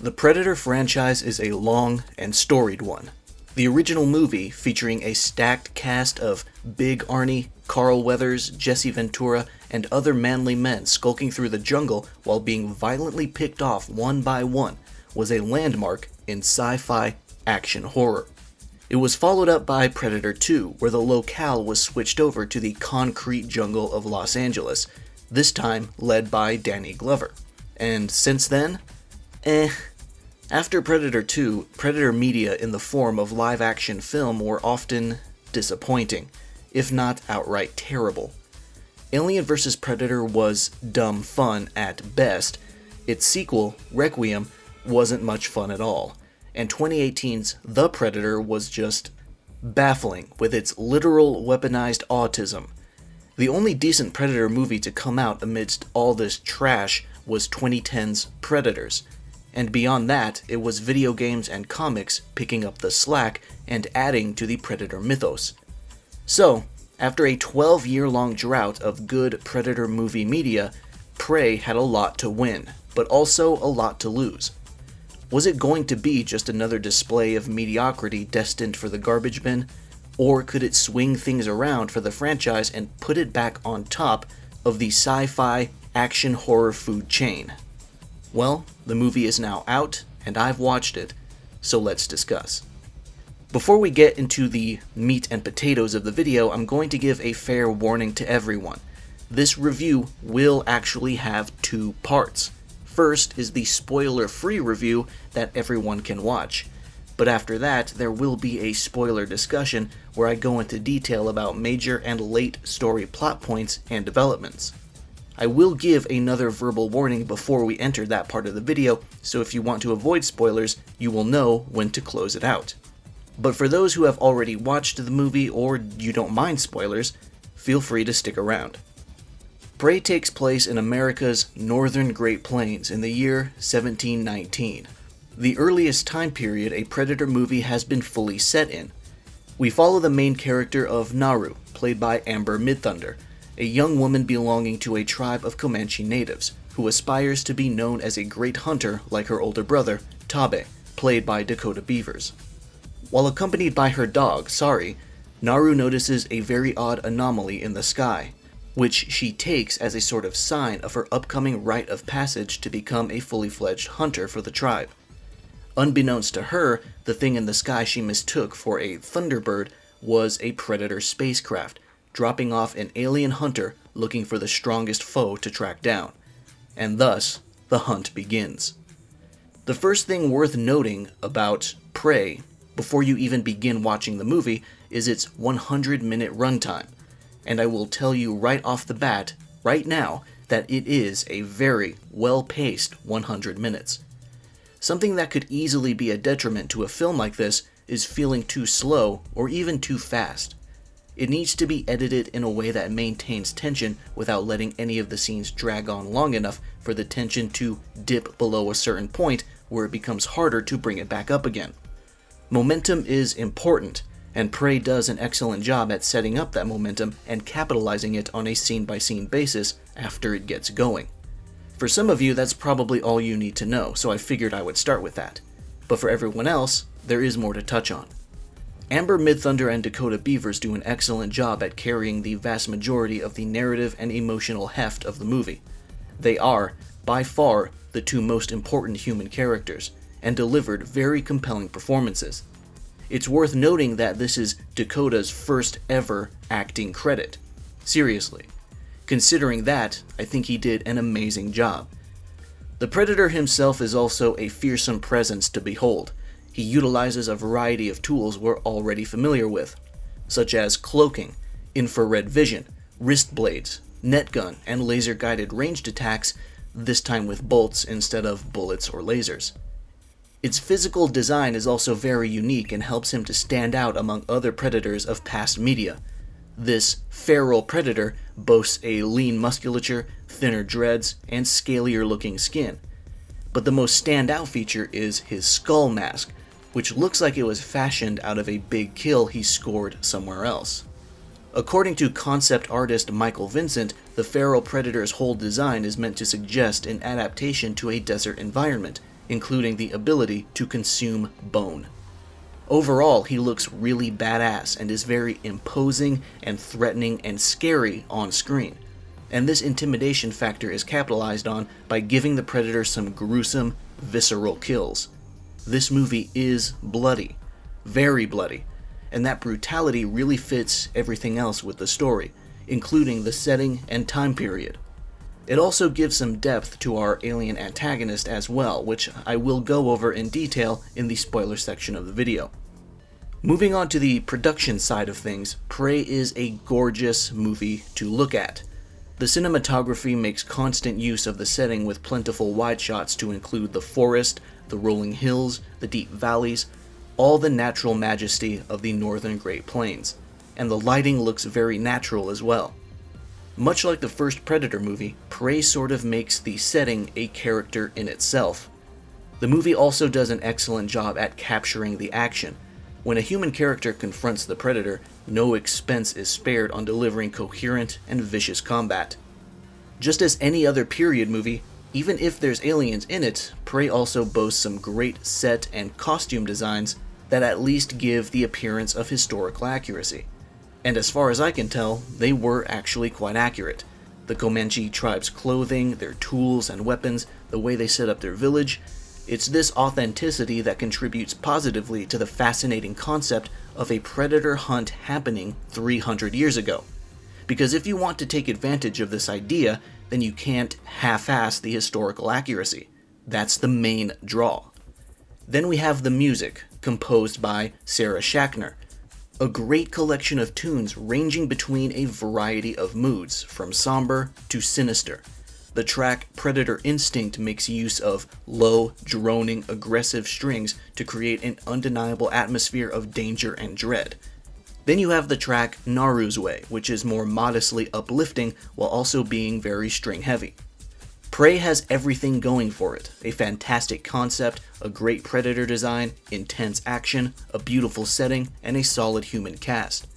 The Predator franchise is a long and storied one. The original movie, featuring a stacked cast of Big Arnie, Carl Weathers, Jesse Ventura, and other manly men skulking through the jungle while being violently picked off one by one, was a landmark in sci-fi action horror. It was followed up by Predator 2, where the locale was switched over to the concrete jungle of Los Angeles, this time led by Danny Glover. And since then, After Predator 2, Predator media in the form of live-action film were often disappointing, if not outright terrible. Alien vs. Predator was dumb fun at best. Its sequel, Requiem, wasn't much fun at all. And 2018's The Predator was just baffling with its literal weaponized autism. The only decent Predator movie to come out amidst all this trash was 2010's Predators. And beyond that, it was video games and comics picking up the slack and adding to the Predator mythos. So, after a 12-year-long drought of good Predator movie media, Prey had a lot to win, but also a lot to lose. Was it going to be just another display of mediocrity destined for the garbage bin? Or could it swing things around for the franchise and put it back on top of the sci-fi action horror food chain? Well, the movie is now out, and I've watched it, so let's discuss. Before we get into the meat and potatoes of the video, I'm going to give a fair warning to everyone. This review will actually have two parts. First is the spoiler-free review that everyone can watch. But after that, there will be a spoiler discussion where I go into detail about major and late story plot points and developments. I will give another verbal warning before we enter that part of the video, so if you want to avoid spoilers, you will know when to close it out. But for those who have already watched the movie or you don't mind spoilers, feel free to stick around. Prey takes place in America's northern Great Plains in the year 1719, the earliest time period a Predator movie has been fully set in. We follow the main character of Naru, played by Amber Midthunder, a young woman belonging to a tribe of Comanche natives, who aspires to be known as a great hunter like her older brother, Taabe, played by Dakota Beavers. While accompanied by her dog, Sari, Naru notices a very odd anomaly in the sky, which she takes as a sort of sign of her upcoming rite of passage to become a fully fledged hunter for the tribe. Unbeknownst to her, the thing in the sky she mistook for a Thunderbird was a Predator spacecraft, dropping off an alien hunter looking for the strongest foe to track down. And thus, the hunt begins. The first thing worth noting about Prey, before you even begin watching the movie, is its 100-minute runtime. And I will tell you right off the bat, right now, that it is a very well-paced 100 minutes. Something that could easily be a detriment to a film like this is feeling too slow or even too fast. It needs to be edited in a way that maintains tension without letting any of the scenes drag on long enough for the tension to dip below a certain point where it becomes harder to bring it back up again. Momentum is important, and Prey does an excellent job at setting up that momentum and capitalizing it on a scene-by-scene basis after it gets going. For some of you, that's probably all you need to know, so I figured I would start with that. But for everyone else, there is more to touch on. Amber Midthunder and Dakota Beavers do an excellent job at carrying the vast majority of the narrative and emotional heft of the movie. They are, by far, the two most important human characters, and delivered very compelling performances. It's worth noting that this is Dakota's first ever acting credit. Seriously. Considering that, I think he did an amazing job. The Predator himself is also a fearsome presence to behold. He utilizes a variety of tools we're already familiar with, such as cloaking, infrared vision, wrist blades, net gun, and laser-guided ranged attacks, this time with bolts instead of bullets or lasers. Its physical design is also very unique and helps him to stand out among other predators of past media. This feral predator boasts a lean musculature, thinner dreads, and scalier-looking skin. But the most standout feature is his skull mask, which looks like it was fashioned out of a big kill he scored somewhere else. According to concept artist Michael Vincent, the feral predator's whole design is meant to suggest an adaptation to a desert environment, including the ability to consume bone. Overall, he looks really badass and is very imposing and threatening and scary on screen. And this intimidation factor is capitalized on by giving the predator some gruesome, visceral kills. This movie is bloody, very bloody, and that brutality really fits everything else with the story, including the setting and time period. It also gives some depth to our alien antagonist as well, which I will go over in detail in the spoiler section of the video. Moving on to the production side of things, Prey is a gorgeous movie to look at. The cinematography makes constant use of the setting with plentiful wide shots to include the forest, the rolling hills, the deep valleys, all the natural majesty of the northern Great Plains, and the lighting looks very natural as well. Much like the first Predator movie, Prey sort of makes the setting a character in itself. The movie also does an excellent job at capturing the action. When a human character confronts the Predator, no expense is spared on delivering coherent and vicious combat. Just as any other period movie, even if there's aliens in it, Prey also boasts some great set and costume designs that at least give the appearance of historical accuracy. And as far as I can tell, they were actually quite accurate. The Comanche tribe's clothing, their tools and weapons, the way they set up their village, it's this authenticity that contributes positively to the fascinating concept of a predator hunt happening 300 years ago. Because if you want to take advantage of this idea, then you can't half-ass the historical accuracy. That's the main draw. Then we have the music, composed by Sarah Schachner. A great collection of tunes ranging between a variety of moods, from somber to sinister. The track Predator Instinct makes use of low, droning, aggressive strings to create an undeniable atmosphere of danger and dread. Then you have the track Naru's Way, which is more modestly uplifting while also being very string heavy. Prey has everything going for it: a fantastic concept, a great predator design, intense action, a beautiful setting, and a solid human cast.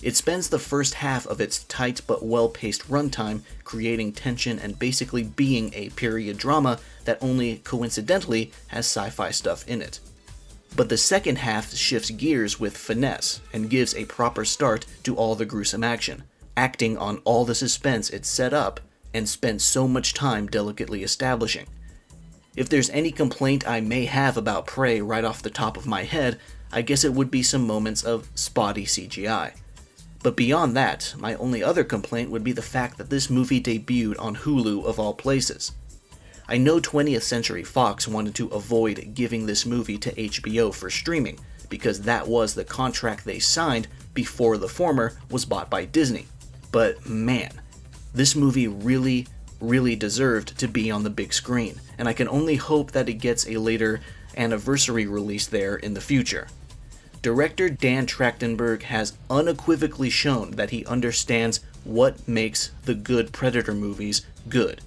It spends the first half of its tight but well-paced runtime creating tension and basically being a period drama that only coincidentally has sci-fi stuff in it. But the second half shifts gears with finesse and gives a proper start to all the gruesome action, acting on all the suspense it set up and spent so much time delicately establishing. If there's any complaint I may have about Prey right off the top of my head, I guess it would be some moments of spotty CGI. But beyond that, my only other complaint would be the fact that this movie debuted on Hulu of all places. I know 20th Century Fox wanted to avoid giving this movie to HBO for streaming, because that was the contract they signed before the former was bought by Disney. But man, this movie really deserved to be on the big screen, and I can only hope that it gets a later anniversary release there in the future. Director Dan Trachtenberg has unequivocally shown that he understands what makes the good Predator movies good,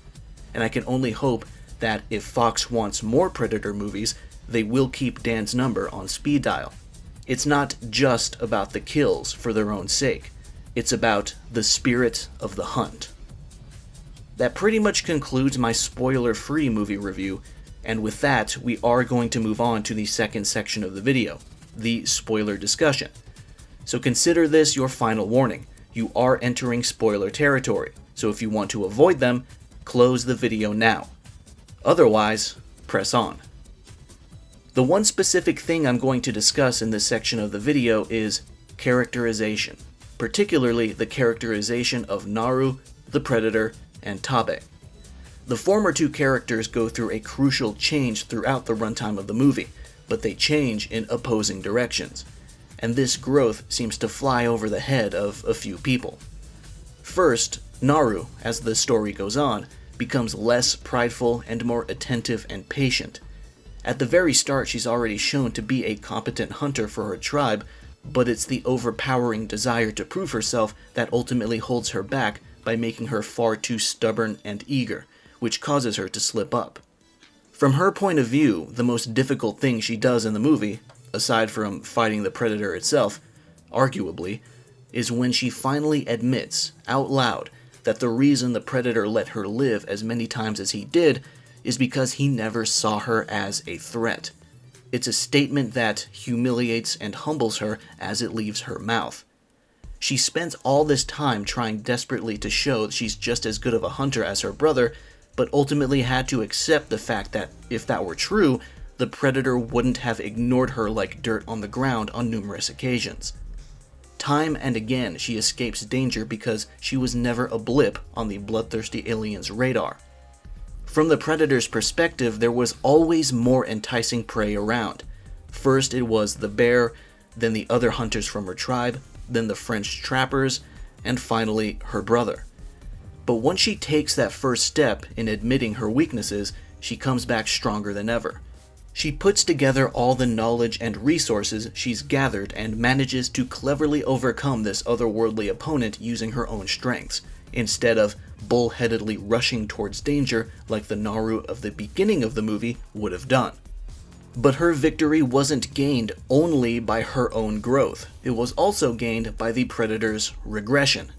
and I can only hope that if Fox wants more Predator movies, they will keep Dan's number on speed dial. It's not just about the kills for their own sake, it's about the spirit of the hunt. That pretty much concludes my spoiler-free movie review, and with that, we are going to move on to the second section of the video, the spoiler discussion. So consider this your final warning. You are entering spoiler territory, so if you want to avoid them, close the video now. Otherwise, press on. The one specific thing I'm going to discuss in this section of the video is characterization, particularly the characterization of Naru, the Predator, and Taabe. The former two characters go through a crucial change throughout the runtime of the movie, but they change in opposing directions, and this growth seems to fly over the head of a few people. First, Naru, as the story goes on, becomes less prideful and more attentive and patient. At the very start, she's already shown to be a competent hunter for her tribe, but it's the overpowering desire to prove herself that ultimately holds her back by making her far too stubborn and eager, which causes her to slip up. From her point of view, the most difficult thing she does in the movie, aside from fighting the Predator itself, arguably, is when she finally admits, out loud, that the reason the Predator let her live as many times as he did is because he never saw her as a threat. It's a statement that humiliates and humbles her as it leaves her mouth. She spends all this time trying desperately to show that she's just as good of a hunter as her brother, but ultimately had to accept the fact that if that were true, the Predator wouldn't have ignored her like dirt on the ground on numerous occasions. Time and again, she escapes danger because she was never a blip on the bloodthirsty alien's radar. From the Predator's perspective, there was always more enticing prey around. First it was the bear, then the other hunters from her tribe, then the French trappers, and finally her brother. But once she takes that first step in admitting her weaknesses, she comes back stronger than ever. She puts together all the knowledge and resources she's gathered and manages to cleverly overcome this otherworldly opponent using her own strengths, instead of bullheadedly rushing towards danger like the Naru of the beginning of the movie would have done. But her victory wasn't gained only by her own growth, it was also gained by the Predator's regression.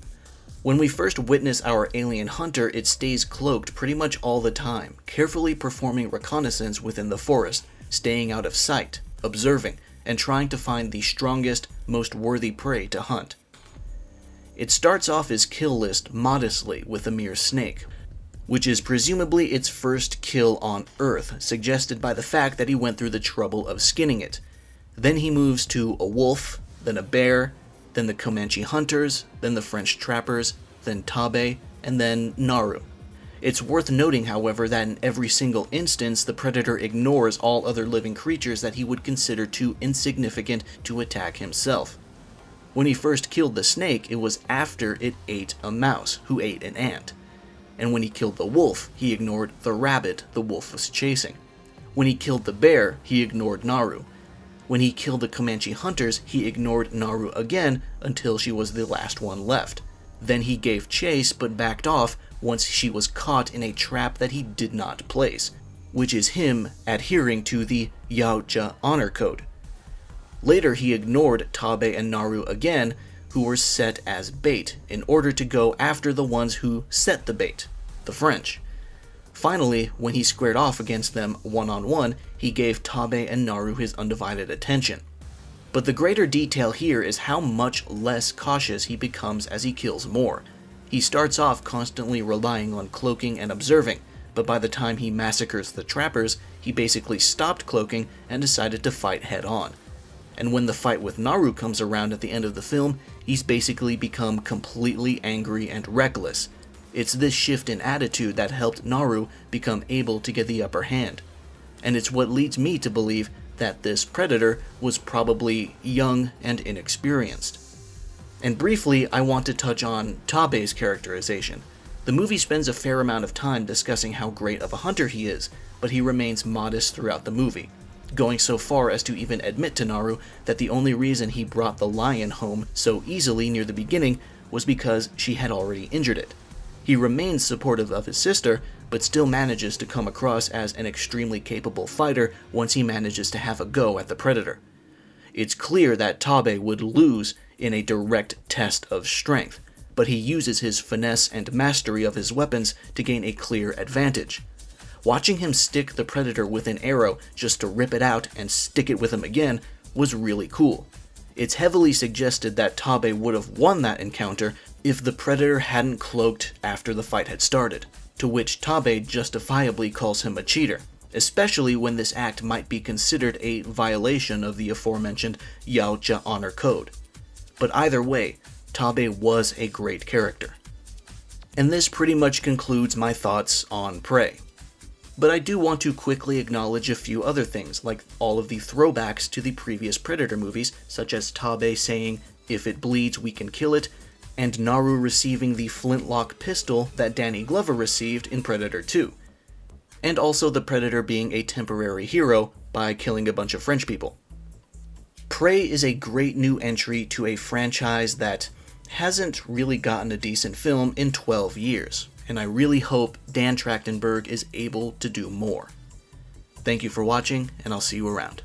When we first witness our alien hunter, it stays cloaked pretty much all the time, carefully performing reconnaissance within the forest, staying out of sight, observing, and trying to find the strongest, most worthy prey to hunt. It starts off his kill list modestly with a mere snake, which is presumably its first kill on Earth, suggested by the fact that he went through the trouble of skinning it. Then he moves to a wolf, then a bear, then the Comanche hunters, then the French trappers, then Taabe, and then Naru. It's worth noting, however, that in every single instance, the Predator ignores all other living creatures that he would consider too insignificant to attack himself. When he first killed the snake, it was after it ate a mouse, who ate an ant. And when he killed the wolf, he ignored the rabbit the wolf was chasing. When he killed the bear, he ignored Naru. When he killed the Comanche hunters, he ignored Naru again until she was the last one left. Then he gave chase but backed off once she was caught in a trap that he did not place, which is him adhering to the Yautja honor code. Later he ignored Taabe and Naru again, who were set as bait, in order to go after the ones who set the bait, the French. Finally, when he squared off against them one-on-one, he gave Taabe and Naru his undivided attention. But the greater detail here is how much less cautious he becomes as he kills more. He starts off constantly relying on cloaking and observing, but by the time he massacres the trappers, he basically stopped cloaking and decided to fight head-on. And when the fight with Naru comes around at the end of the film, he's basically become completely angry and reckless. It's this shift in attitude that helped Naru become able to get the upper hand. And it's what leads me to believe that this Predator was probably young and inexperienced. And briefly, I want to touch on Taabe's characterization. The movie spends a fair amount of time discussing how great of a hunter he is, but he remains modest throughout the movie, going so far as to even admit to Naru that the only reason he brought the lion home so easily near the beginning was because she had already injured it. He remains supportive of his sister, but still manages to come across as an extremely capable fighter once he manages to have a go at the Predator. It's clear that Taabe would lose in a direct test of strength, but he uses his finesse and mastery of his weapons to gain a clear advantage. Watching him stick the Predator with an arrow just to rip it out and stick it with him again was really cool. It's heavily suggested that Taabe would have won that encounter if the Predator hadn't cloaked after the fight had started, to which Taabe justifiably calls him a cheater, especially when this act might be considered a violation of the aforementioned Yautja honor code. But either way, Taabe was a great character. And this pretty much concludes my thoughts on Prey. But I do want to quickly acknowledge a few other things, like all of the throwbacks to the previous Predator movies, such as Taabe saying, "If it bleeds, we can kill it," and Naru receiving the flintlock pistol that Danny Glover received in Predator 2. And also the Predator being a temporary hero by killing a bunch of French people. Prey is a great new entry to a franchise that hasn't really gotten a decent film in 12 years. And I really hope Dan Trachtenberg is able to do more. Thank you for watching, and I'll see you around.